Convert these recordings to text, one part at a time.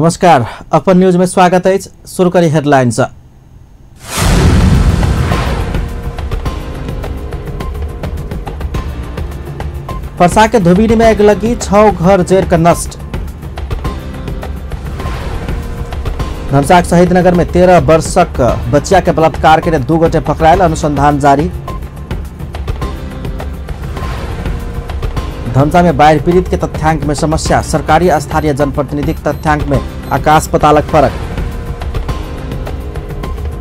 नमस्कार, अपन न्यूज में स्वागत है। शुरू करें हेडलाइंस। पर्सा के धोबिनी में आग लगी, 6 घर जैर का नष्ट। धनसाक शहीद नगर में 13 वर्षक बच्चिया के बलात्कार के 2 गोटे पकड़ायल, अनुसंधान जारी। धनसा में बाढ़ पीड़ित के तथ्यांक में समस्या, सरकारी स्थानीय जनप्रतिनिधि के तथ्यांक में आकाश पतालक फर्क।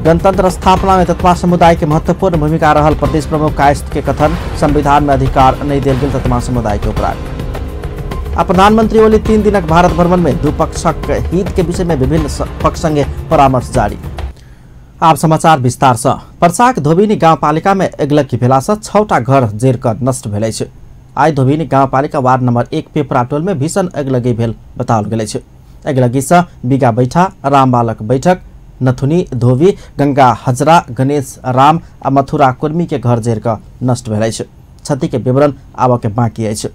गणतंत्र स्थापना में तत्मा समुदाय के महत्वपूर्ण भूमिका रहल, प्रदेश प्रमुख कायस्थ के कथन। संविधान में अधिकार नहीं देल गेल तत्मा समुदाय के उपरांत। आ प्रधानमंत्री ओली 3 दिनक भारत भ्रमण में द्विपक्षक हित के विषय में विभिन्न पक्ष संगे परामर्श जारी। आप समाचार विस्तार से। पर्साक धोबिनी गाउँपालिका में अगिलगी भेला से 6टा घर जैर कर नष्ट भेलै छै। आई धोबिनी गाउँपालिका वार्ड नंबर 1 पेपरा टोल में भीषण अगिलगी भेल बताओल गेलै छै। अगिलगी से बिगा बैठा, राम बालक बैठक, नथुनी धोबी, गंगा हजरा, गणेश राम आ मथुरा कुर्मी के घर जैर कर नष्ट भेलै छै। क्षति के विवरण आब के बाकी अछि।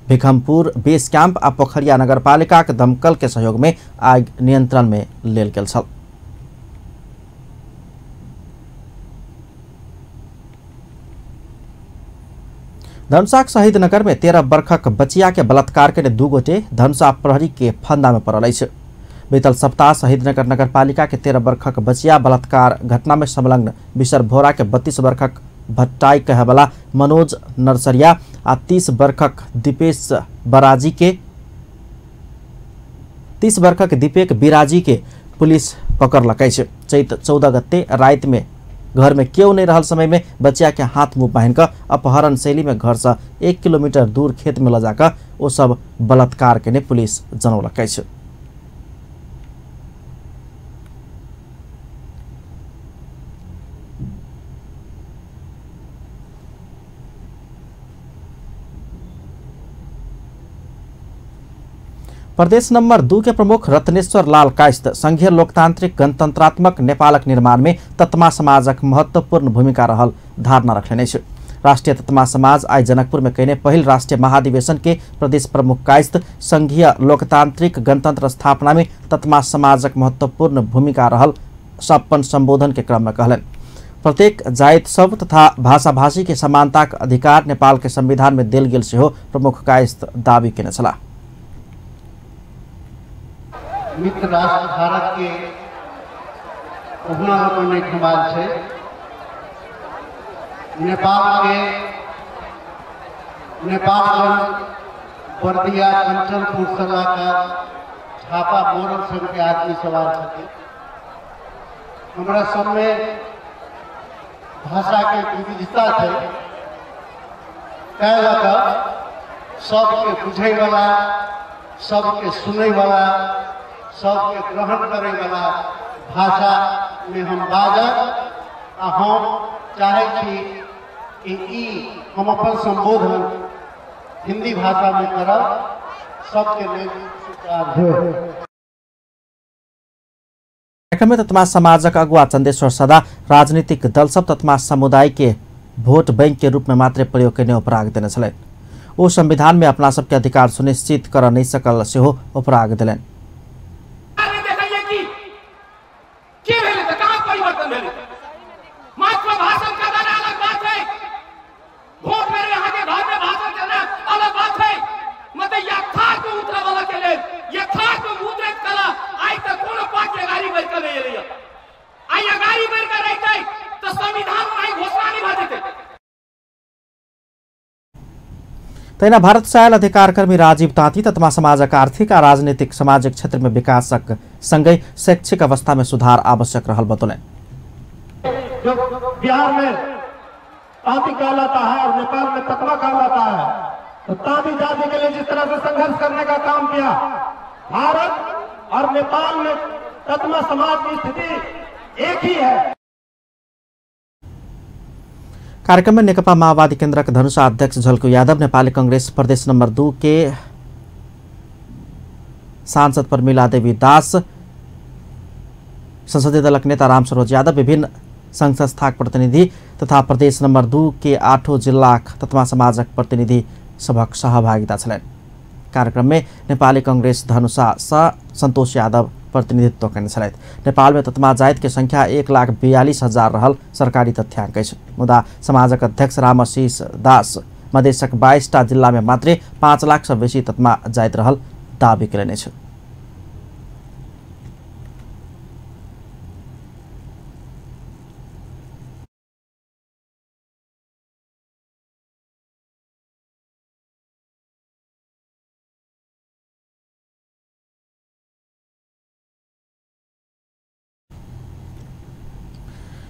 भिखमपुर बेस कैंप आ पोखरिया नगरपालिका के दमकल के सहयोग में आग नियंत्रण में लेल गेल छल। धनसाक शहीद नगर में 13 वर्षक बच्चिया के बलात्कार के 2 गोटे धनसा प्रहरी के फंदा में पड़ल अछि। बीतल सप्ताह शहीद नगर नगरपालिका के 13 वर्षक बच्चिया बलात्कार घटना में संलग्न बिसर भोरा के 32 वर्षक भट्टाई कहवाला मनोज नरसरिया आ 30 वर्षक दीपेश बराजी के 30 वर्षक दीपेक बिराजी के पुलिस पकड़लक अछि। चैत 14 गते रात में घर में क्यों नहीं रहल समय में बच्चिया के हाथ मुंह पहन कर अपहरण शैली में घर से 1 किलोमीटर दूर खेत में लजाकर वो सब बलात्कार के पुलिस जनौलक अछि। प्रदेश नंबर 2 के प्रमुख रत्नेश्वर लाल कायस्थ संघीय लोकतांत्रिक गणतंत्रात्मक नेपालक निर्माण में तत्मा समाजक महत्वपूर्ण भूमिका रहल धारणा रखने छै। राष्ट्रीय तत्मा समाज आई जनकपुर में कहने पहिल राष्ट्रीय महाधिवेशन के प्रदेश प्रमुख कायस्थ संघीय लोकतांत्रिक गणतंत्र स्थापना में तत्मा समाजक महत्वपूर्ण भूमिका रहल अपन संबोधन के क्रम में कहलन। प्रत्येक जाइत सब तथा भाषा भाषी के समानता का अधिकार नेपाल के संविधान में देल गेल सेहो प्रमुख कायस्थ दावी केने छलाह। मित्र राष्ट्र भारत के उभना लोकनिक समाज है। नेपाल बर्दिया कंचनपुर सला का छापा मोरन संघ के आदमी सवाल थे। हमारा सब में भाषा के विविधता थे। कह लगा सबके बुझे वाला, सबके सुने वाला, सबके ग्रहण करे वाला भाषा में हम बाजब आ हम चाहे छी कि हम अपन संबोधन हिंदी भाषा में करब, सबके लिए स्वीकार हो। कार्यक्रम में तत्मा समाजक अगुवा चंदेश्वर सदा राजनीतिक दल सब तत्मा समुदाय के भोट बैंक के रूप में मात्र प्रयोग करने उपराग देने छलै। ओ संविधान में अपना सबके अधिकार सुनिश्चित कर नहीं सकल सेहो उपराग दिलन। तैना भारत से आयल अधिकार कर्मी राजीव तांती तत्मा समाजक आर्थिक और राजनीतिक सामाजिक क्षेत्र में विकासक संगै शैक्षिक अवस्था में सुधार आवश्यक रहल बतौलन। जो बिहार में तांती कहलाता है और नेपाल में तत्मा कहलाता है, तो तांती जाति के लिए जिस तरह से संघर्ष करने का काम किया, भारत और नेपाल में तत्मा समाज की स्थिति एक ही है। कार्यक्रम में नेकपा माओवादी केन्द्र के धनुषा अध्यक्ष झलको यादव, नेपाली कांग्रेस प्रदेश नंबर 2 के सांसद प्रमिला देवी दास, संसदीय दलक नेता राम सरोज यादव, विभिन्न संघ संस्थाक प्रतिनिधि तथा प्रदेश नंबर 2 के 8 जिला तत्मा समाजक प्रतिनिधि सभक सहभागिता छलैन। कार्यक्रम में नेपाली कांग्रेस धनुषा सन्तोष यादव प्रतिनिधित्व करने छलैथ। नेपाल में ततमा जायत के संख्या 1,42,000 रहल सरकारी तथ्याङ्क छ। मुदा समाजक अध्यक्ष रामशीष दास मधेसक 22टा जिल्ला में मात्रै 5 लाख से बेसी ततमा जायत रहल दावी केलनि छ।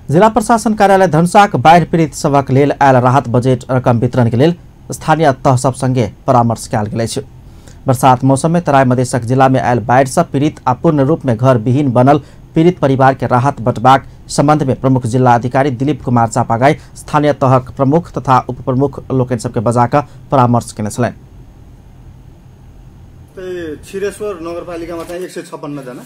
जिला प्रशासन कार्यालय धनुषाक बाढ़ पीड़ित सभक लेल आयल राहत बजेट रकम वितरण के लेल स्थानीय तह सब संगे परामर्श कयल गेल अछि। बरसात मौसम में तराई मधेसक जिला में आयल बाढ़ से पीड़ित आ पूर्ण रूप में घर विहीन बनल पीड़ित परिवार के राहत बंटबाक संबंध में प्रमुख जिला अधिकारी दिलीप कुमार चापागाई स्थानीय तहक प्रमुख तथा उप प्रमुख लोकन सबके बजाकर परामर्श केने छलनि। छिरेश्वर नगरपालिकामा चाहिँ 156 जना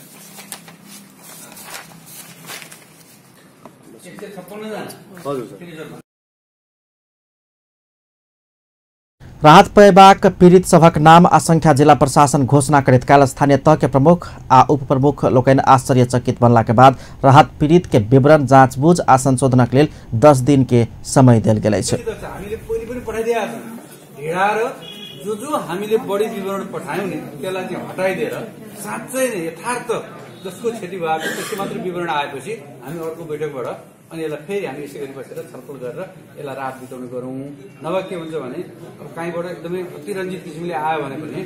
राहत पयबाक पीड़ित सभक नाम आ संख्या जिला प्रशासन घोषणा करैत काल स्थानीय तह के प्रमुख आ उप प्रमुख लोकनि आश्चर्यचकित बनला के बाद राहत पीड़ित के विवरण जाँचबूझ आ संशोधनक लेल 10 दिन के समय देल गेल अछि। जो हामीले बढी विवरण पठायौं नि त्यसलाई चाहिँ हटाइदिएर साँच्चै नै यथार्थ जसको क्षति भएको त्यसको मात्र विवरण आएपछि हामी अर्को बैठकबाट अनि यसलाई फेरि हामी यसरी बसेर छलफल गरेर यसलाई राहत वितरण गरौँ। नभए के हुन्छ भने अब कहीँबाट एकदमै अतिरञ्जित किसिमले आयो भने पनि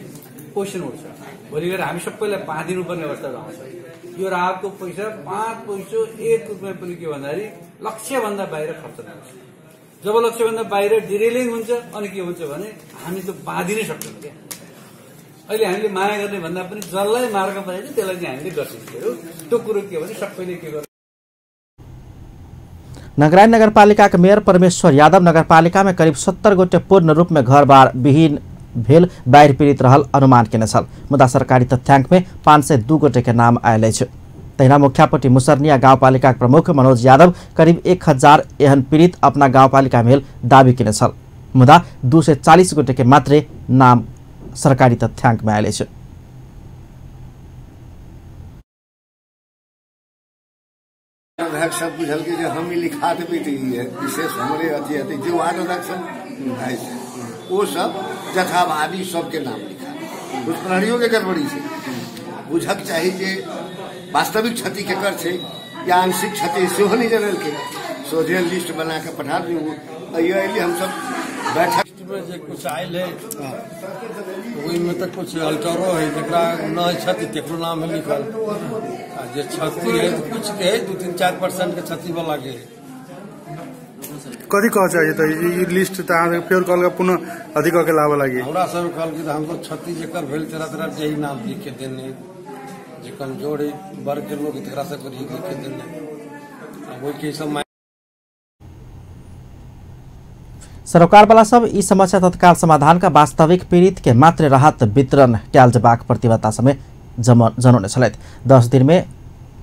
क्वेसन उठ्छ। भोलि गएर हामी सबैलाई 5 दिनुपर्ने अवस्थाहरू आउँछ। यो राहतको पैसा 5 पैसा 1 रुपियाँ पनि के भन्दाखेरि लक्ष्यभन्दा बाहिर खर्च हुन्छ। जब लक्ष्यभन्दा बाहिर डिरेलिङ हुन्छ अनि के हुन्छ भने हामी त बाँधिनै सक्दैनौँ क्या। अहिले हामीले माया गर्ने भन्दा पनि जसलाई मार्ग पाइन्छ त्यसलाई चाहिँ हामीले गर्छौँ। त्यो कुरो के भने सबैले के गर्छ। नगरायन नगरपालिका के मेयर परमेश्वर यादव नगरपालिका में करीब 70 गोटे पूर्ण रूप में घर बार विहीन भेल बाढ़ पीड़ित रहल अनुमान केने छल। मुदा सरकारी तथ्याङ्क में 502 गोटे के नाम आयल अछि। तहिना मुखियापट्टी मुसरनिया गाउँपालिका प्रमुख मनोज यादव करीब 1000 एहन पीड़ित अपना गाउँपालिका में दावी केने छल। मुदा 240 गोटे के मात्रै नाम सरकारी तथ्याङ्क में आयल अछि। सब बुझल के जो हम लिखा देवे है विशेष हमारे अथी है जो वार्ड अध्यक्ष वो सब जथाभावी सबके नाम लिखा उस प्रहरियों के गड़बड़ी से बुझक चाहिए जे वास्तविक क्षति के कर छे या आंशिक क्षति से नहीं जनल के सोझे लिस्ट बना के पठा दी ये हम सब बैठक में जे कुछ आयल है वही में तक कुछ अल्टरो है जरा न क्षति तेकरो नाम है लिखल जे क्षति है तो कुछ के 2-3-4% के क्षति वाला के कथी कह चाहिए तो ये लिस्ट त आगे फेर कल का पुनः अधिक के लाभ लागी हमरा सब कल कि हमको क्षति जेकर भेल तेरा यही नाम लिख के देने जे कमजोर वर्ग के लोग एकरा से लिख के देने वो के सब सरोकार वाला सब ई समस्या तत्काल समाधान का वास्तविक पीड़ित के मात्र राहत वितरण कयल जबाक प्रतिबद्धता समय जनौने छलैथ। 10 दिन में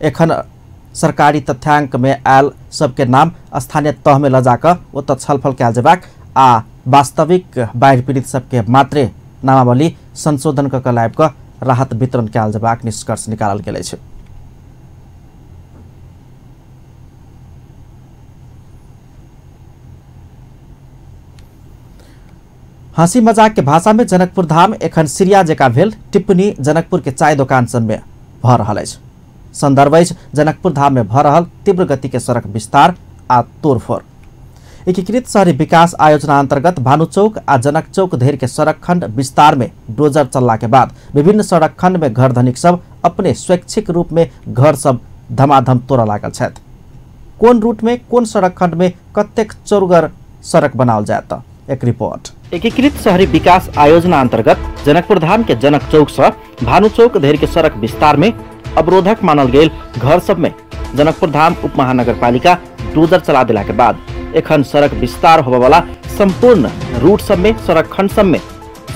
एखन सरकारी तथ्याङ्क में आयल सबके नाम स्थानीय तह में लजाकर ओतऽ छलफल कयल जबाक आ वास्तविक बाढ़ पीड़ित सबके मात्रै नामावली संशोधन क लाइब क राहत वितरण कयल जबाक निष्कर्ष निकालल गेल अछि। हंसी मजाक के भाषा में जनकपुर धाम एखन सिरिया जेका भेल टिप्पणी जनकपुर के चाय दुकान सब में भ रहल अछि। संदर्भ अछि जनकपुर धाम में भ रहल तीव्र गति के सड़क विस्तार आ तोड़फोड़। एकीकृत शहरी विकास आयोजना अंतर्गत भानुचौक आ जनक चौक धरि के सड़क खंड विस्तार में डोजर चलला के बाद विभिन्न सड़क खंड में घर धनिक सब अपने स्वैच्छिक रूप में घर सब धमाधम तोड़ लागल छथि। कोन रूट में कोन सड़क खंड में कतेक चौरगर सड़क बनाओल जाए एक रिपोर्ट। एकीकृत शहरी विकास आयोजना अंतर्गत जनकपुर धाम के जनक चौक से भानु चौक धरि के सड़क विस्तार में अवरोधक मानल गेल घर सब में जनकपुर धाम उप महानगर पालिका डोजर चला दिला के बाद एखन सड़क विस्तार होबे वाला संपूर्ण रूट सब में सड़क खंड सब में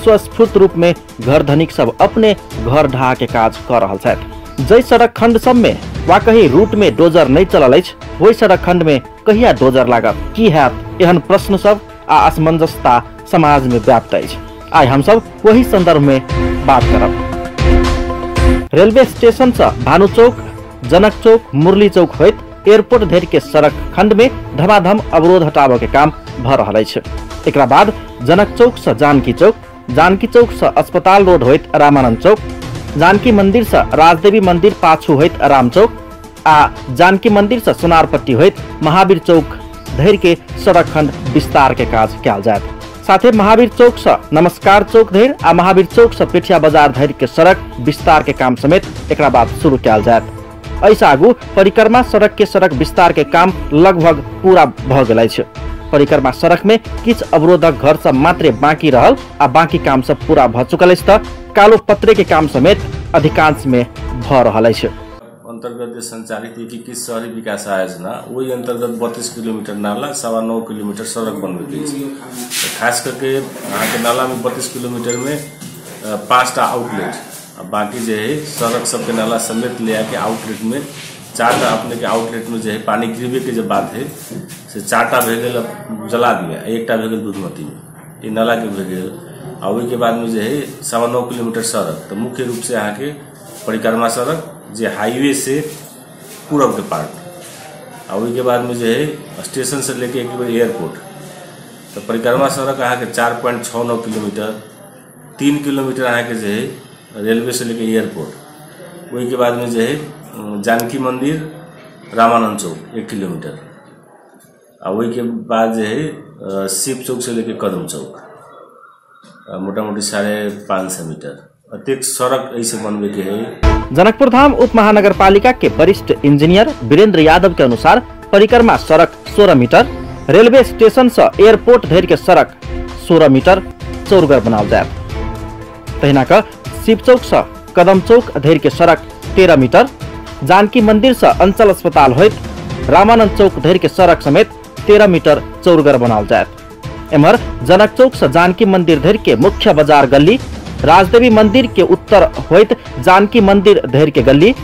स्वस्फूर्त रूप में घर धनिक सब अपने घर ढहा के काज कर रहल छथि। जै सड़क खंड सब में वा कहीं रूट में डोजर नहीं चलल अछि वही सड़क खंड में कहिया डोजर लागत की हैत एहन प्रश्न सब आ असमंजसता समाज में व्याप्त अछि। आइ हम सब वही संदर्भ में बात करब। रेलवे स्टेशन से भानु चौक, जनक चौक, मुरली चौक होइत एयरपोर्ट धरि के सड़क खंड में धमाधम अवरोध हटाबे के काम भ रहल अछि। एकरा बाद जनक चौक से जानकी चौक, जानकी चौक से अस्पताल रोड होइत रामानंद चौक, जानकी मंदिर से राजदेवी मंदिर पाछू होइत राम चौक आ जानकी मंदिर से सोनारपट्टी होइत महावीर चौक धरि के सड़क खंड विस्तार के काज कयल जायत। साथे महावीर चौक से नमस्कार चौक धरि आ महावीर चौक से पेठिया बाजार धरि के सड़क विस्तार के काम समेत एकरा बाद शुरू कयल जायत। ऐसा आगू परिक्रमा सड़क के सड़क विस्तार के काम लगभग पूरा भ गेल अछि। परिक्रमा सड़क में किछ अवरोधक घर सब मात्रे बाकी रहल आ बाकी काम सब पूरा भ चुकल अछि त कालो पत्रे के काम समेत अधिकांश में भ रहल अछि। अंतर्गत संचालित एकीकृत शहरी विकास आयोजना वही अंतर्गत 32 किलोमीटर नाला, 9.25 किलोमीटर सड़क बनबे खास करके यहाँ के नाला में 32 किलोमीटर में 5टा आउटलेट, बाकी जो है सड़क सबके नाला समेत ले आके आउटलेट में 4टा अपने के आउटलेट में जो है पानी गिरवे के जब बात है से 4टा भेगल जला दिया, 1टा भेगल दूधमती में, ये नाला के भेगल। और के बाद में जो है 9.25 किलोमीटर सड़क, तो मुख्य रूप से यहाँ के परिक्रमा सड़क जो हाईवे से पूरब के पार्ट, और के बाद में जो है स्टेशन से लेके एयरपोर्ट, तो परिक्रमा सड़क यहाँ के 4.69 किलोमीटर, 3 किलोमीटर यहाँ के जो है रेलवे से लेके एयरपोर्ट, वही के बाद में जो है जानकी मंदिर रामानंद चौक 1 किलोमीटर, और वही के बाद जो है शिव चौक से लेके कदम चौक मोटा मोटी 550 मीटर अतिरिक्त सड़क ऐसे बनवे के है। जनकपुर धाम उप महानगर पालिका के वरिष्ठ इंजीनियर वीरेंद्र यादव के अनुसार परिक्रमा सड़क 16 मीटर, रेलवे स्टेशन से एयरपोर्ट धरि के सड़क 16 मीटर चौरगर बनाओल जायत। तहिना क शिव चौक से कदम चौक धरि के सड़क 13 मीटर, जानकी मंदिर से अंचल अस्पताल होइत रामानंद चौक धरि के सड़क समेत 13 मीटर चौरगर बनाओल जायत। एमहर जनक चौक से जानकी मंदिर धरि के मुख्य बाजार गली, राजदेवी मंदिर के उत्तर होइत जानकी मंदिर धरि के गली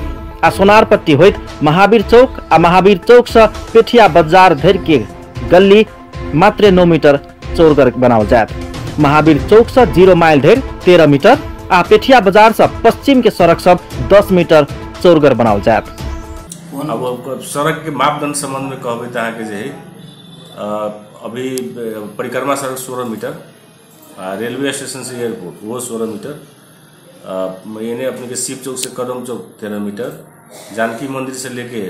आ सोनारपट्टी होइत महावीर चौक आ महावीर चौक से पेठिया बाजार धरि के गली मात्र 9 मीटर चौरगर बनाओल जायत। महावीर चौक से 0 माइल धरि 13 मीटर आ पेठिया बाजार से पश्चिम के सड़क सब 10 मीटर चौरगर बनाओल जायत। अब सड़क के मापदंड संबंध में कहबे त अहाँके जे अभी परिक्रमा सड़क 16 मीटर, रेलवे स्टेशन से एयरपोर्ट वो 16 मीटर, यानी अपने के शिव चौक से कदम चौक 13 मीटर, जानकी मंदिर से लेके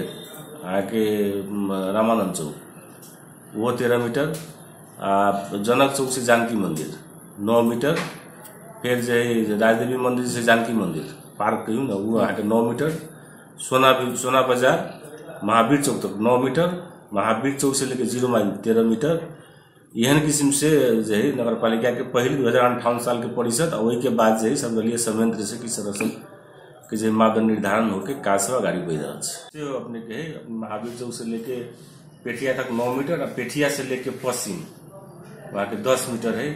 आके रामानंद चौक वो 13 मीटर, जनक चौक से जानकी मंदिर 9 मीटर, फिर जो है राजदेवी मंदिर से जानकी मंदिर पार्क कहीं ना वो आके 9 मीटर, सोना बाजार महावीर चौक तक 9 मीटर, महावीर चौक से लेके 0 माइल 13 मीटर। यहन किस्म से जो है नगर पालिका के पहले 2058 साल के परिषद और वही के बाद जो है सर्वदलीय संयंत्र से किस तरह से कि जो मापदंड निर्धारण होकर कासवा गाड़ी बढ़ रहा है। अपने के महावीर चौक से लेके पेठिया तक 9 मीटर और पेठिया से लेके पश्चिम वहाँ के 10 मीटर है,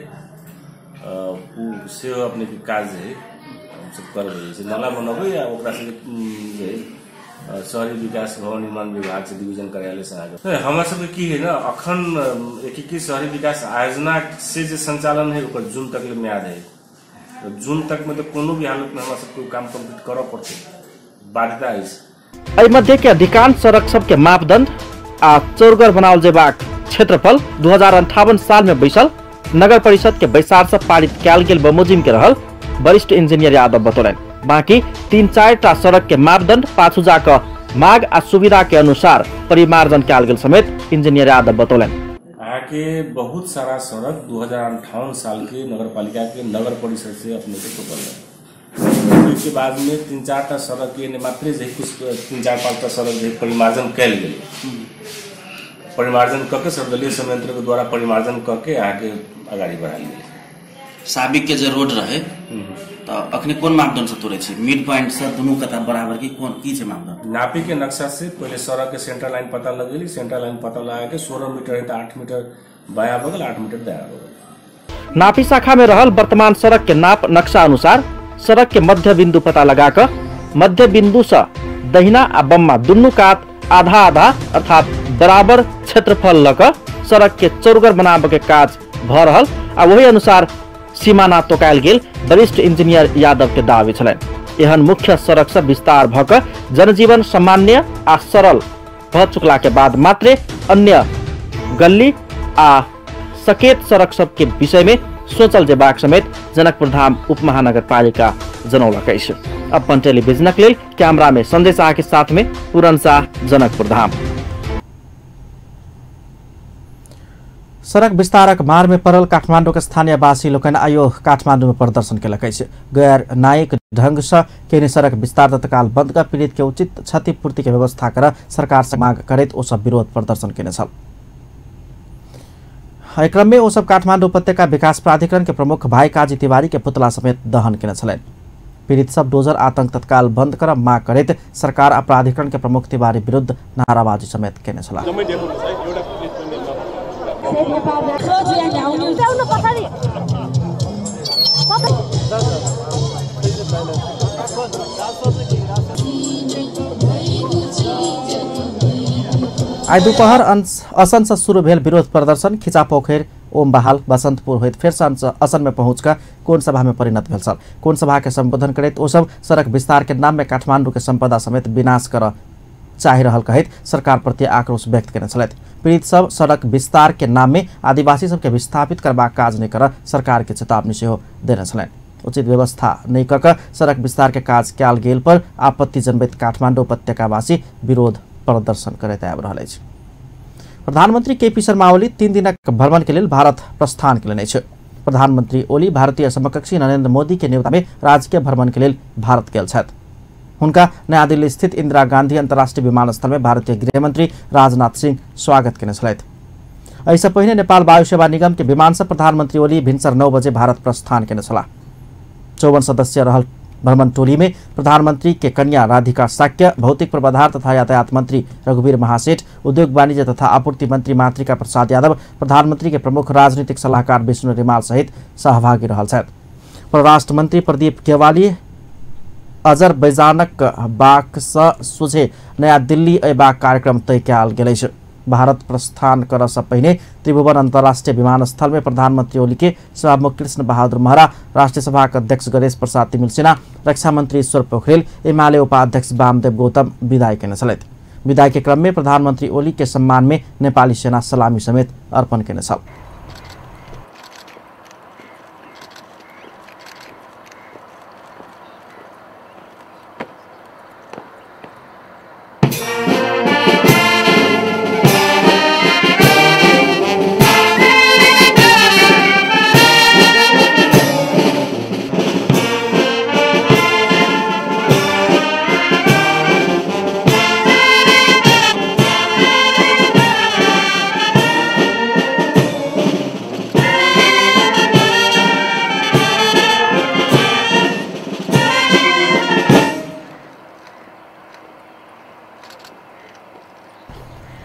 से अपने के काज है हम सब कर रहे हैं। नाला बनबे या ओकरा से जो है शहरी विकास भवन निर्माण विभाग से डिवीजन कार्यालय से आगे हमारे सब की है ना अखन एकीकृत शहरी विकास आयोजना से जो संचालन है जून तक म्याद है, तो जून तक में तो कोनो भी हालत में हमारे सबको काम कंप्लीट करऽ पड़ते, बाध्यता है। एहि मध्य के अधिकांश सड़क सब के मापदंड आ चौरगर बनाओल जेबाक क्षेत्रफल 2058 साल में बैसल नगर परिषद के बैसार से पारित कयल गेल बमोजिम के रहल वरिष्ठ इंजीनियर यादव बतौलन। बाकी 3-4टा सड़क के मापदंड पाछू जाकर मांग आ सुविधा के अनुसार परिमार्जन कयल गेल समेत इंजीनियर यादव बतौलन। आके बहुत सारा सड़क 2058 साल के नगर पालिका के नगर परिषद से अपने को टोकल के बाद में 3-4टा सड़क के मात्र कुछ 3-4-5टा सड़क परिमार्जन कयल गेल, परिमार्जन करके सर्वदलीय संयंत्र के द्वारा परिमार्जन करके आगे आगाड़ी बढ़ाई गेल। साबिक के जो रोड रहे तो अखनी कोन मापदंड से तोड़े छी, मिड पॉइंट से दोनों कतार बराबर की कोन की छे मापदंड? नापी के नक्शा से पहले सड़क के सेंटर लाइन पता लगेली, सेंटर लाइन पता लगा के 16 मीटर है तो 8 मीटर बायां बगल 8 मीटर दायां बगल। नापी शाखा में रहल वर्तमान सड़क के नाप नक्शा अनुसार सड़क के मध्य बिंदु पता लगाकर मध्य बिंदु से दहिना आ बम्मा दुनू कात आधा आधा अर्थात बराबर क्षेत्रफल लकर सड़क के चौरगर बनाबे के काज भ रहल आ वही अनुसार सीमाना तोकायल गेल वरिष्ठ इंजीनियर यादव के दावी छलैन। एहन मुख्य सड़क सब विस्तार भ क जनजीवन सामान्य आ सरल भ चुकला के बाद मात्रे अन्य गल्ली आ सकेत सड़क सब के विषय में सोचल जेबाक समेत जनकपुर धाम उपमहानगरपालिका जनौलकै छ। अपन टेलीविजनक लेल कैमरा में संजय शाह के साथ में पूरन शाह, जनकपुर धाम। सड़क विस्तारक मार में पड़ल काठमांडू के स्थानीय वासी लोकन आयो काठमांडू में प्रदर्शन केलकै छै। गैर न्यायिक ढंग से केने सड़क विस्तार तत्काल बंद कर पीड़ित के उचित क्षतिपूर्ति के व्यवस्था कर सरकार से मांग करैत ओ सब विरोध प्रदर्शन केने छल। एहि क्रम में ओ सब काठमांडू उपत्यका विकास प्राधिकरण के प्रमुख भाई काजी तिवारी के पुतला समेत दहन केने छलैन। पीड़ित सब डोजर आतंक तत्काल बंद कर मांग करैत सरकार आ प्राधिकरण के प्रमुख तिवारी विरुद्ध नाराबाजी समेत केने छला। आज दोपहर असन से शुरू भेल विरोध प्रदर्शन खिचापोखर, ओम बहाल, बसंतपुर होइत फेर असन में पहुंचकर कोन सभा में परिणत भेल छल। कोन सभा के संबोधन करैत ओ सब सड़क विस्तार के नाम में काठमांडू के संपदा समेत विनाश कर चाहि रहल कहैत सरकार प्रति आक्रोश व्यक्त केने छलैथ। पीड़ित सब सड़क विस्तार के नाम में आदिवासी सबके विस्थापित करबाक काज नहीं कर सरकार के चेतावनी सेहो देने छलैन। उचित व्यवस्था नहीं कर सड़क विस्तार के काज कयल गेल पर आपत्ति जनबैत काठमांडू उपत्यकावासी विरोध प्रदर्शन करैत आबि रहल अछि। प्रधानमंत्री केपी शर्मा ओली 3 दिनक भ्रमण के लेल भारत प्रस्थान केलनि अछि। प्रधानमंत्री ओली भारतीय समकक्षी नरेंद्र मोदी के नेतृत्व में राजकीय भ्रमण के लेल भारत गेल छथि। हुनका नया दिल्ली स्थित इंदिरा गांधी अंतर्राष्ट्रीय विमानस्थल में भारतीय गृहमंत्री राजनाथ सिंह स्वागत केने छलैथ। एहिसँ पहिने नेपाल वायु सेवा निगम के विमान से प्रधानमंत्री ओली भिनसर 9 बजे भारत प्रस्थान केने छलाह। 54 सदस्य रहल भ्रमण टोली में प्रधानमंत्री के कन्या राधिका साक्य, भौतिक पूर्वाधार तथा यातायात मंत्री रघुवीर महासेठ, उद्योग वाणिज्य तथा आपूर्ति मंत्री मातृका प्रसाद यादव, प्रधानमंत्री के प्रमुख राजनीतिक सलाहकार विष्णु रिमाल सहित सहभागी रहल छथि। परराष्ट्र मंत्री प्रदीप गेवाली अजरबैजानक बाकस सोझे नया दिल्ली अयबाक कार्यक्रम तय कयल गेल अछि। भारत प्रस्थान कर से पहिने त्रिभुवन अंतर्राष्ट्रीय विमानस्थल में प्रधानमंत्री ओली के सभामुख कृष्ण बहादुर महरा, राष्ट्रीय सभा के अध्यक्ष गणेश प्रसाद तिमिल सिन्हा, रक्षा मंत्री ईश्वर पोखरेल, एमाले उपाध्यक्ष वामदेव गौतम विदाई केने छलैथ। विदाई के क्रम में प्रधानमंत्री ओली के सम्मान में नेपाली सेना सलामी समेत अर्पण केने छल।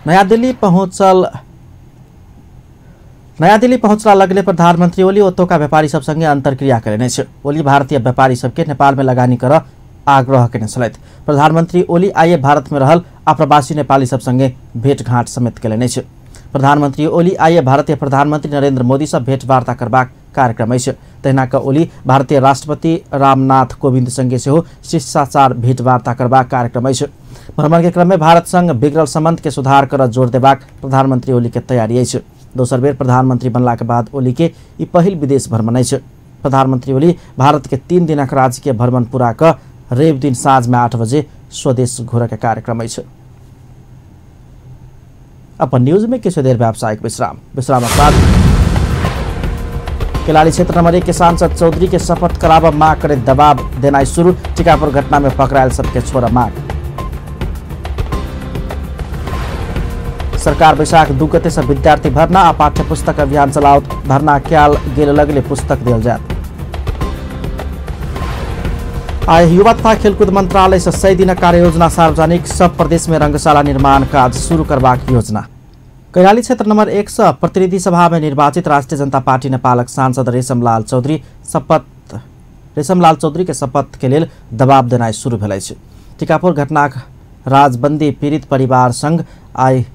नया दिल्ली पहुंचला लगले प्रधानमंत्री ओली ओतोका व्यापारी सब संगे अंतरक्रिया करेने छ। ओली भारतीय व्यापारी सबके नेपाल में लगानी कर आग्रह केने छलैथ। प्रधानमंत्री ओली आइए भारत में रहल अप्रवासी नेपाली सब संगे भेंटघाट समेत केलनि छ। प्रधानमंत्री ओली आइए भारतीय प्रधानमंत्री नरेंद्र मोदी से भेंटवार्ता करबाक कार्यक्रम अछि। तहिना क ओली भारतीय राष्ट्रपति रामनाथ कोविंद संगे सेहो शिष्टाचार भेंटवार्ता करबाक कार्यक्रम अछि। भ्रमण के क्रम में भारत संग बिगड़ल संबंध के सुधार कर जोर देबाक प्रधानमंत्री ओली के तैयारी अछि। दोसर बेर प्रधानमंत्री बनला के बाद ओली के ई पहिल विदेश भ्रमण अछि। प्रधानमंत्री ओली भारत के 3 दिनक राजकीय भ्रमण पूरा क रवि दिन साँझ में 8 बजे स्वदेश घुरे के कार्यक्रम अछि। अपन न्यूज में किछु देर व्यावसायिक विश्राम बाद केलाली क्षेत्र नंबर 1 के सांसद चौधरी के शपथ कराब मांग करे दबाव देना शुरू। टीकापुर घटना में पकड़ायल सबके छोड़ा मांग। सरकार वैशाख 2 गते से विद्यार्थी भर्ना आ पाठ्य पुस्तक अभियान चलाओत। भर्ना कयल गेल लगले पुस्तक देल जात। आय युवा तथा खेलकूद मंत्रालय से 100 दिन कार्य योजना सार्वजनिक। सब प्रदेश में रंगशाला निर्माण काज शुरू करबाक योजना। कैलाली क्षेत्र नंबर 1 से प्रतिनिधि सभा में निर्वाचित राष्ट्रीय जनता पार्टी नेपालक सांसद रेशमलाल चौधरी के शपथ के लेल दबाव देनाइ शुरू भेल अछि। टीकापुर घटनाक राजबंदी पीड़ित परिवार संग आइ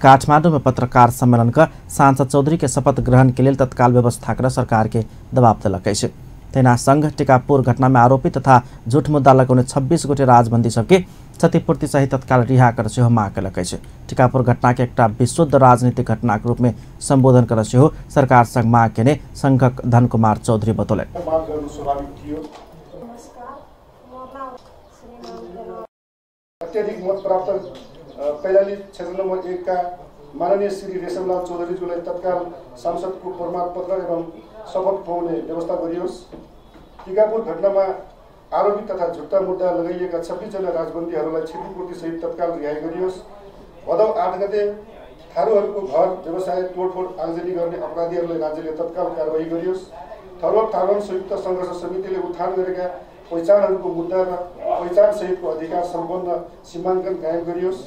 काठमाडौँ में पत्रकार सम्मेलन का सांसद चौधरी के शपथ ग्रहण के लिए तत्काल व्यवस्था कर सरकार के दबाव दिलकै छ। तेना संघ टिकापुर घटना में आरोपी तथा झूठ मुद्दा लगाउने 26 गोटे राजबंदी सबके क्षतिपूर्ति सहित तत्काल रिहा कर सेहो माग केलकै छ। टिकापुर घटना के एकटा विशुद्ध राजनीतिक घटना के रूप में संबोधन कर सेहो सरकार संग माग केने संघक धनकुमार चौधरी बतौले। अत्यधिक मत प्राप्त 45 क्षेत्र नंबर 1 का माननीय श्री रेशमलाल चौधरीज्यूलाई तत्काल सांसदको प्रमाणपत्र एवं शपथ पाउने व्यवस्था गरियोस्। टिकापुर घटनामा आरोपी तथा झुट्टा मुद्दा लगाइएका 26 जना राजबन्दीहरूलाई क्षतिपूर्ति सहित तत्काल रिहाई गरियोस्। भदौ 8 गते थारूहरूको घर व्यवसाय तोडफोड आगजनी गर्ने अपराधीहरूलाई राज्यले तत्काल कारबाही गरियोस्। थरवट थारुन संयुक्त संघर्ष समितिले उत्थान गरेका पहिचानहरूको मुद्दा र पहिचान सहितको अधिकार सम्पन्न सीमाङ्कन कायम गरियोस्।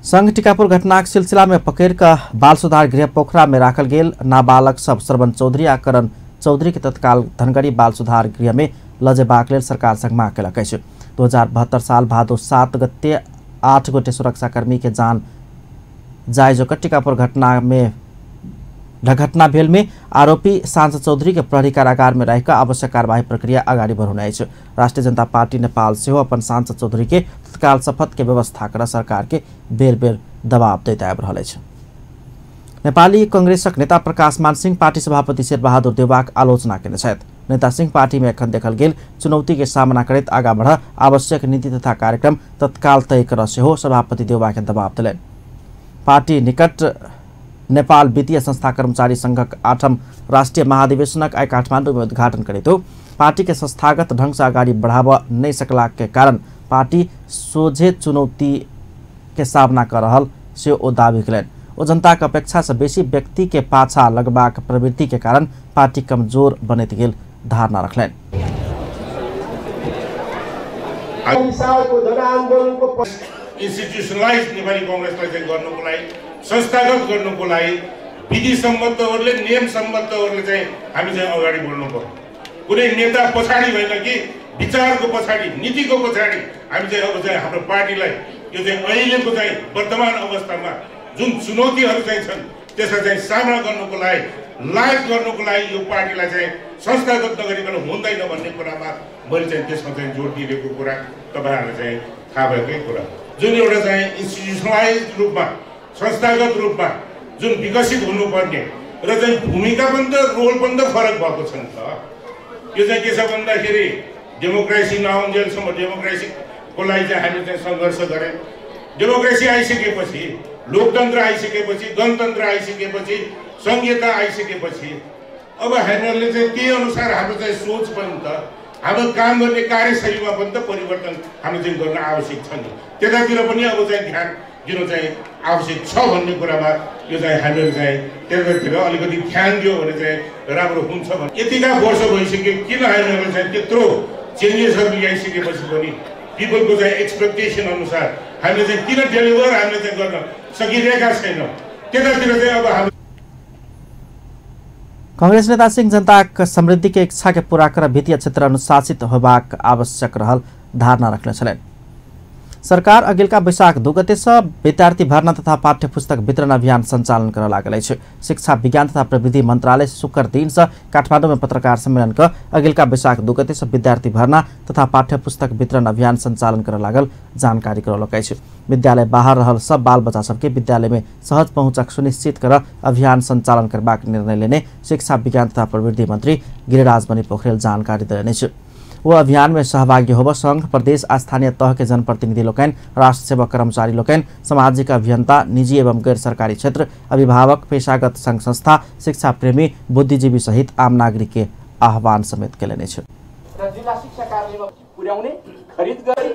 संघ टिकापुर घटना के सिलसिला में पकड़ का बाल सुधार गृह पोखरा में राखल गेल नाबालक सब श्रवण चौधरी आ करण चौधरी के तत्काल धनगढ़ी बाल सुधार गृह में लजेबाक लेल सरकार संग माग केलकै छ। 2072 साल भादो 7 गते 8 गोटे सुरक्षाकर्मी के जान जायज टिकापुर घटना भेल में आरोपी सांसद चौधरी के प्रहरी कारागार में रहकर आवश्यक कार्यवाही प्रक्रिया अगाडि बढ़ाउने छ। राष्ट्रिय जनता पार्टी नेपाल सेहो अपन सांसद चौधरी के तत्काल शपथ के व्यवस्था कर सरकार के बेर बेर दबाव दैत आबि रहल छ। नेपाली कांग्रेसक नेता प्रकाश मान सिंह पार्टी सभापति शेरबहादुर देउवाक आलोचना केने छथि। नेता सिंह पार्टी में एखन देखल गेल चुनौती के सामना करैत आगा बढ़ आवश्यक नीति तथा कार्यक्रम तत्काल तय कर सेहो सभापति देउवा के दबाव दिलनि। पार्टी निकट नेपाल वित्तीय संस्था कर्मचारी संघक 8म राष्ट्रीय महाधिवेशनक आई काठमाडौँ में उद्घाटन करे तो पार्टी के संस्थागत ढंग से आगाड़ी बढ़ाव नहीं सकला के कारण पार्टी सोझे चुनौती के सामना कर रहल से ओ दावी कलन। ओ जनता के अपेक्षा से बेसी व्यक्ति के पाछा लगबाक प्रवृत्ति के कारण पार्टी कमजोर बनैत गेल धारणा रखलन। इन्स्टिट्युसनलाइज नेपाली कांग्रेसलाई चाहिँ गर्नुको लागि संस्थागत गर्नुको लागि विधि सम्बद्धहरूले नियम सम्बद्धहरूले चाहिँ हामी चाहिँ अगाडि बढ्नु पर्यो। कुनै नेता पछाडि होइन कि विचारको पछाडि नीतिको पछाडि हामी चाहिँ अब चाहिँ हाम्रो पार्टीलाई यो चाहिँ अहिलेको चाहिँ वर्तमान अवस्थामा जुन चुनौतीहरू चाहिँ छन् त्यसलाई चाहिँ सामना गर्नुको लागि लायक गर्नुको लागि यो पार्टीलाई चाहिँ संस्थागत नगरिकन हुँदैन भन्ने कुरामा मैले चाहिँ त्यसमा चाहिँ जोड दिएको कुरा तपाईहरुलाई चाहिँ थाहा भएकै कुरा। जुन एउटा चाहिँ इन्स्टिट्युसनलाइज रूपमा संस्थागत रूपमा जुन विकसित हुनुपर्ने र चाहिँ भूमिका पनि त रोल पनि त फरक भएको छ नि त। यो चाहिँ के छ भन्दाखेरि डेमोक्रेसी नआउन्जेलसम्म डेमोक्रेसीको लागि चाहिँ हामीले चाहिँ सङ्घर्ष गरे। डेमोक्रेसी आइसकेपछि लोकतन्त्र आइसकेपछि गणतन्त्र आइसकेपछि संहिता आइसकेपछि अब हामीहरूले चाहिँ त्यही अनुसार हाम्रो चाहिँ सोच पनि त हाम्रो काम गर्ने कार्यशैलीमा पनि त परिवर्तन हामीले चाहिँ गर्न आवश्यक छ नि। त्यतातिर पनि अब चाहिँ ध्यान दिनु चाहिँ आवश्यक छ भन्ने कुरामा यो चाहिँ हामीले चाहिँ त्यतातिर अलिकति ध्यान दियो भने चाहिँ राम्रो हुन्छ भने यतिका वर्ष भइसक्यो किन हामीहरूले चाहिँ त्यत्रो चेन्जेसहरू ल्याइसकेपछि पनि पिपलको चाहिँ एक्सपेक्टेसन अनुसार हामीले चाहिँ किन डेलिभर हामीले चाहिँ गर्न सकिरहेका छैन। त्यतातिर चाहिँ अब हामी कांग्रेस नेता सिंह जनता समृद्धि के इच्छा के पूरा कर वित्तीय क्षेत्र अनुशासित होबाक आवश्यक रहल धारणा रखले छलैन। सरकार अगिलका वैशाख 2 गते से विद्यार्थी भर्ना तथा पाठ्य पुस्तक वितरण अभियान संचालन कर लागल अछि। शिक्षा विज्ञान तथा प्रविधि मंत्रालय शुक्र दिन से काठमाडौँ में पत्रकार सम्मेलन का अगिलका वैशाख 2 गते से विद्यार्थी भर्ना तथा पाठ्य पुस्तक वितरण अभियान संचालन कर लागल जानकारी करलक अछि। विद्यालय बाहर रहल सब बाल बच्चा सबके विद्यालय में सहज पहुँचक सुनिश्चित कर अभियान संचालन करबाक निर्णय लेने शिक्षा विज्ञान तथा प्रविधि मंत्री गिरिराज बनी पोखरेल जानकारी देने छ। वो अभियान में सहभागी होब संघ प्रदेश स्थानीय तह के जनप्रतिनिधि लोकन, राष्ट्र सेवा कर्मचारी लोकन, सामाजिक अभियंता, निजी एवं गैर सरकारी क्षेत्र, अभिभावक, पेशागत संघ संस्था, शिक्षा प्रेमी, बुद्धिजीवी सहित आम नागरिक के आह्वान समेत केलने छ। जिल्ला शिक्षा कार्यालयमा पुर्याउने खरिद गरी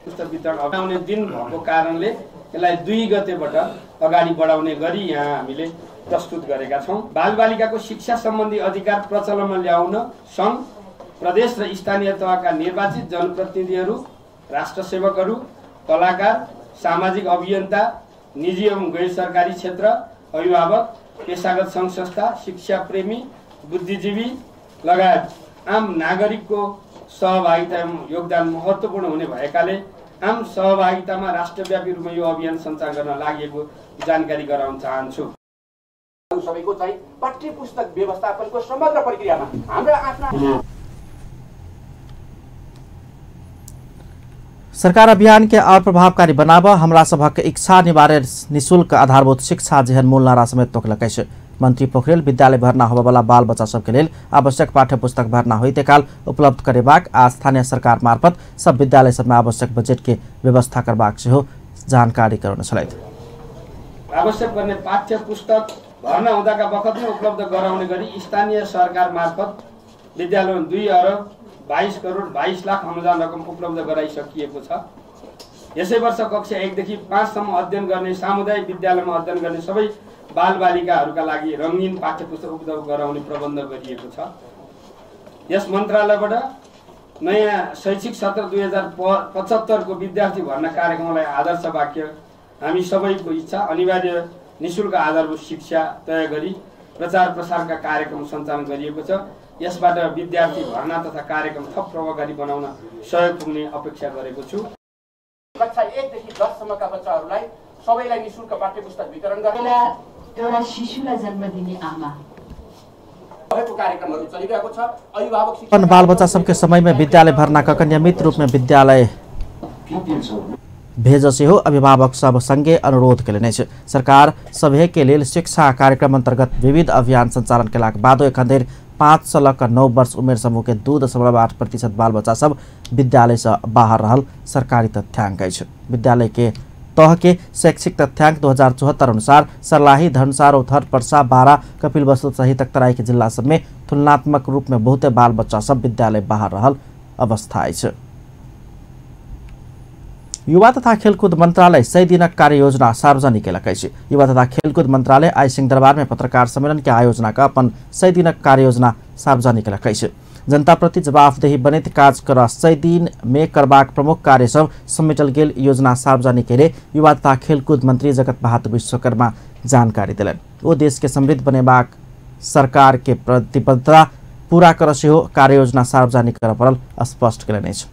पुस्तक वितरण आउने दिन भएको कारणले यसलाई 2 गतेबाट अगाडि बढाउने गरी यहाँ हामीले प्रस्तुत गरेका छौं। बालबालिकाको शिक्षा सम्बन्धी अधिकार प्रचलनमा ल्याउन संघ, प्रदेश र स्थानीय तहका निर्वाचित जनप्रतिनिधिहरू, राष्ट्र सेवकहरू, कलाकार, सामाजिक अभियन्ता, निजी एवं गैर सरकारी क्षेत्र, अभिभावक, पेशागत संघ संस्था, शिक्षा प्रेमी, बुद्धिजीवी लगायत आम नागरिकको सहभागितामा योगदान महत्त्वपूर्ण हुने भएकाले आम सहभागितामा राष्ट्रव्यापी रूपमा यो अभियान सञ्चालन गर्न लागि जानकारी गराउन चाहन्छु। सबैको चाहिँ पाठ्य पुस्तक व्यवस्थापनको समग्र प्रक्रियामा हाम्रा आफ्ना सरकार अभियान के और प्रभावकारी बनाब हमरा सभक इच्छा निवारे निःशुल्क आधारभूत शिक्षा जेहन मूल नारा समेत तोकलकै छै। मंत्री पोखरेल विद्यालय भर्ना होबयवला बाल बच्चा सबके लेल आवश्यक पाठ्य पुस्तक भर्ना होइते काल उपलब्ध करेबाक आ स्थानीय सरकार मार्फत सब विद्यालय सबमे आवश्यक बजेट के व्यवस्था करबाक सेहो जानकारी गराउन छलैथ। आवश्यक पर्ने पाठ्य पुस्तक भर्ना हुँदाका बखतमै उपलब्ध गराउने गरी स्थानीय सरकार मार्फत विद्यालयमा 2 अरब 22 करोड 22 लाख अनुदान रकम उपलब्ध गराइसकिएको छ। यसै वर्ष कक्षा 1 देखि 5 सम्म अध्ययन गर्ने सामुदायिक विद्यालयमा अध्ययन गर्ने सबै बालबालिकाहरूका लागि रंगीन पाठ्य पुस्तक उपलब्ध गराउने प्रबन्ध गरिएको छ। यस मन्त्रालयबाट नयाँ शैक्षिक सत्र 2075 को विद्यार्थी भर्ना कार्यक्रमलाई आदर्श वाक्य हामी सबैको इच्छा अनिवार्य निःशुल्क आधारभूत शिक्षा तय गरी प्रचार प्रसारका कार्यक्रम सञ्चालन गरिएको छ। यसबाट विद्यार्थी भर्ना तथा कार्यक्रम थप प्रभावकारी बनाउन सहयोग पुग्ने अपेक्षा गरेको छु। कक्षा 1 देखि 10 सम्मका बच्चाहरूलाई सबैलाई निःशुल्क पाठ्य पुस्तक वितरण गर्न एउटा शिशुलाई जन्म दिने आमा भएको कार्यक्रमहरू चलिरहेको छ। अभिभावक अपन बाल बच्चा सबके समय में विद्यालय भर्ना कक नियमित रूप में विद्यालय भेज सेहो अभिभावक सब संगे अनुरोध केलनि छै। सरकार सभे के लेल शिक्षा कार्यक्रम अंतर्गत विविध अभियान संचालन केलाक बादो एखन 5 से लक 9 वर्ष उमेर समूह के 2.8% बाल बच्चा सब विद्यालय से बाहर रहल सरकारी तथ्यांक अछि। विद्यालय के तह के शैक्षिक तथ्यांक 2074 अनुसार सर्लाही, धनसार, रौतहट, पर्सा, बारा, कपिलवस्तु सहित तराई के जिला सब में तुलनात्मक रूप में बहुते बाल बच्चा सब विद्यालय बाहर रहल अवस्था अछि। युवा तथा खेलकूद मंत्रालय 100 दिनक कार्य योजना सार्वजनिक केलक अछि। युवा तथा खेलकूद मंत्रालय आई सिंहदरबार में पत्रकार सम्मेलन के आयोजना का अपन 100 दिनक कार्य योजना सार्वजनिक केलक अछि। जनता प्रति जवाबदेही बनैत काज कर 100 दिन में करबाक प्रमुख कार्य सब समेटल गेल योजना सार्वजनिक केले युवा तथा खेलकूद मंत्री जगत बहादुर विश्वकर्मा जानकारी देलनि। ओ देश के समृद्ध बनेबाक सरकार के प्रतिबद्धता पूरा कर सेहो कार्य योजना सार्वजनिक कर परल स्पष्ट केलनि अछि।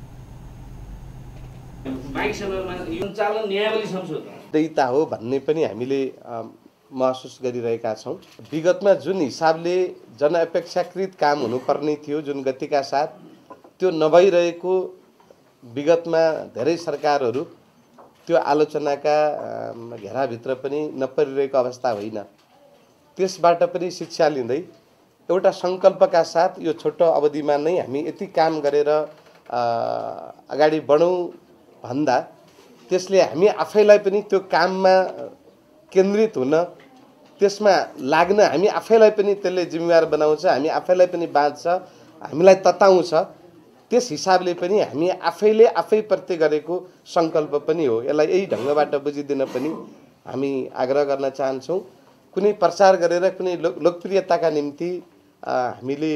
दैता हो भन्ने पनि हामीले महसुस गरिरहेका छौँ। विगतमा जुन हिसाबले जनअपेक्षाकृत काम हुनुपर्ने थियो, जुन गतिका साथ त्यो नभइरहेको विगतमा धेरै सरकारहरू त्यो आलोचनाका घेराभित्र पनि नपरिरहेको अवस्था होइन। त्यसबाट पनि शिक्षा लिँदै एउटा सङ्कल्पका साथ यो छोटो अवधिमा नै हामी यति काम गरेर अगाडि बढौँ भन्दा त्यसले हामी आफैलाई पनि त्यो काममा केन्द्रित हुन, त्यसमा लाग्न हामी आफैलाई पनि त्यसले जिम्मेवार बनाउँछ, हामी आफैलाई पनि बाँच्छ, हामीलाई तताउँछ। त्यस हिसाबले पनि हामी आफैले आफैप्रति गरेको सङ्कल्प पनि हो। यसलाई यही ढङ्गबाट बुझिदिन पनि हामी आग्रह गर्न चाहन्छौँ। कुनै प्रचार गरेर कुनै लोकप्रियताका निम्ति हामीले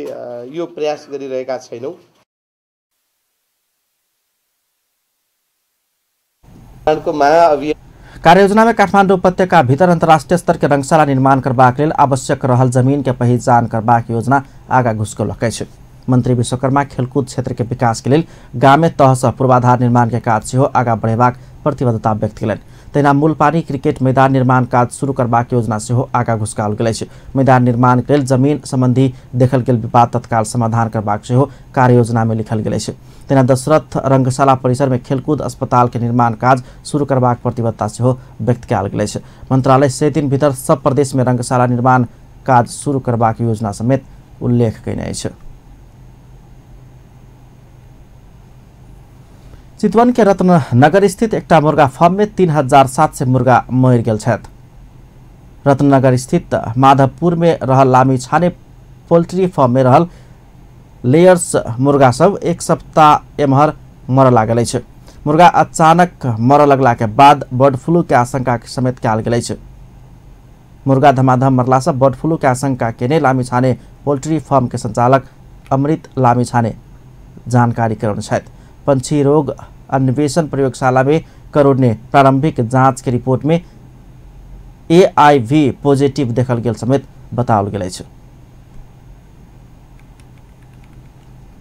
यो प्रयास गरिरहेका छैनौँ। कार्ययोजना में काठमाडौँ उपत्यका भीतर अंतर्राष्ट्रीय स्तर के रंगशाला निर्माण करबाक लेल आवश्यक रहल जमीन के पहिचान करबाक योजना आगा घुसकौलकै छै। मंत्री विश्वकर्मा खेलकूद क्षेत्र के विकास के लेल गामे तह से पूर्वाधार निर्माण के काज सेहो आगा बढ़ेबाक प्रतिबद्धता व्यक्त केलनि। तहिना मूलपानी क्रिकेट मैदान निर्माण काज शुरू करबाक योजना सेहो आगा घुसकाओल गेल अछि। मैदान निर्माण के लेल जमीन संबंधी देखल गेल विवाद तत्काल समाधान करबाक सेहो कार्य योजना में लिखल गेल अछि। तहिना दशरथ रंगशाला परिसर में खेलकूद अस्पताल के निर्माण काज शुरू करबाक प्रतिबद्धता सेहो व्यक्त कयल गेल अछि। मंत्रालय 100 दिन भीतर सब प्रदेश में रंगशाला निर्माण काज शुरू करबाक योजना समेत उल्लेख कयने अछि। चितवन के रत्ननगर स्थित एकटा मुर्गा फार्म में 3700 मुर्गा मरि गेल छथि। रत्ननगर स्थित माधवपुर में रहल लामी छाने पोल्ट्री फार्म में रहल लेयर्स मुर्गा सब एक सप्ताह एम्हर मर लागल अछि। मुर्गा अचानक मर लगला के बाद बर्ड फ्लू के आशंका समेत कयल गेल अछि। मुर्गा धमाधम मरला से बर्ड फ्लू के आशंका केने लामी छाने पोल्ट्री फार्म के संचालक अमृत लामी छाने जानकारी कराउन छथि। पंछी रोग अन्वेषण प्रयोगशाला में करोड़ने प्रारंभिक जांच के रिपोर्ट में AIV पॉजिटिव देखल गेल समेत बताओल गेल अछि।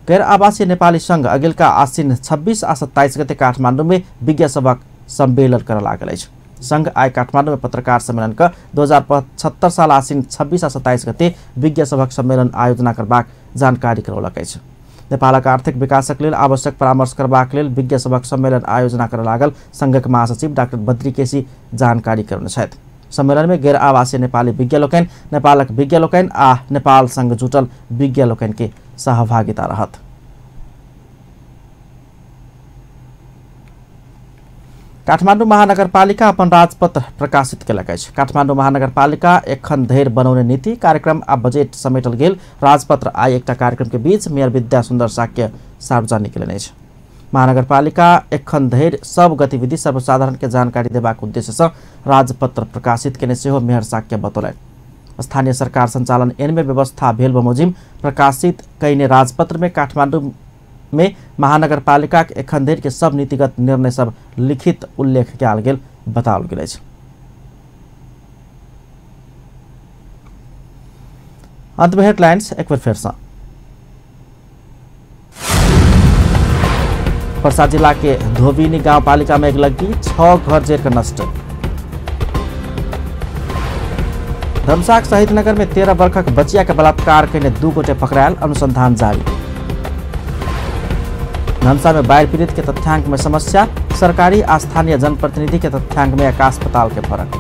गैर आवासीय नेपाली संघ अगिलका आश्विन 26 आ 27 गते काठमाडौँ में विज्ञ सभा सम्मेलन कर लागल अछि। संघ आइ काठमाडौँ में पत्रकार सम्मेलन का 2075 साल आश्विन 26 आ 27 गते विज्ञ सभा सम्मेलन आयोजना करबाक जानकारी करौलक अछि। नेपालक आर्थिक विकासक लेल आवश्यक परामर्श करबाक लेल विज्ञ सभा सम्मेलन आयोजना कर लागल संघक महासचिव डाक्टर बद्री केसी जानकारी करने छथि। सम्मेलन में गैर आवासीय नेपाली विज्ञ लोकनि, नेपालक विज्ञ लोकनि आ नेपाल संघ जुटल विज्ञ लोकनि के सहभागिता रहत। काठमाडौँ महानगरपालिका अपन राजपत्र प्रकाशित केलक अछि। काठमाडौँ महानगरपालिका एखन धरि बनौने नीति कार्यक्रम आ बजेट समेटल गेल राजपत्र आइ एकटा कार्यक्रम के बीच मेयर विद्या सुन्दर साक्य सार्वजनिक केलनि अछि। महानगरपालिका एखन धरि सब गतिविधि सर्वसाधारण के जानकारी देबाक उद्देश्य से राजपत्र प्रकाशित केने सेहो मेयर साक्य बतौलनि। स्थानीय सरकार संचालन एन में व्यवस्था भेल बमोजिम प्रकाशित कईने राजपत्र में काठमाडौँ में महानगरपालिका के एखन धरि के सब नीतिगत निर्णय सब लिखित उल्लेख कयल गेल बताओल गेल अछि। अंत में हेडलाइंस एक बार फिर से। पर्सा जिला के धोबिनी गाउँपालिका में अगिलगी 6 घर जर नष्ट। धमसाक शहीद नगर में 13 वर्षक बचिया के बलात्कार करने 2 गोटे पकड़ायल, अनुसंधान जारी। धमसा में बाढ़ पीड़ित के तथ्यांक में समस्या, सरकारी आ स्थानीय जनप्रतिनिधि के तथ्यांक में आकाश पाताल के फर्क।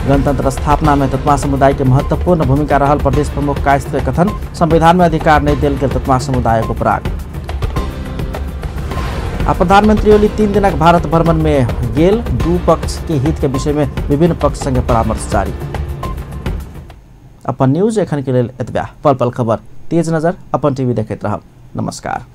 गणतंत्र स्थापना में तत्वा समुदाय के महत्वपूर्ण भूमिका रहल प्रदेश प्रमुख कायस्थ के कथन, संविधान में अधिकार नहीं देल गेल तत्वा समुदाय को पराग। प्रधानमंत्री ओली 3 दिनक भारत भ्रमण में गेल, 2 पक्ष के हित के विषय में विभिन्न पक्ष संगे परामर्श जारी। अपन न्यूज एखन के लेल एतबा। पल पल खबर तेज नजर अपन टीवी देखैत रहब। नमस्कार।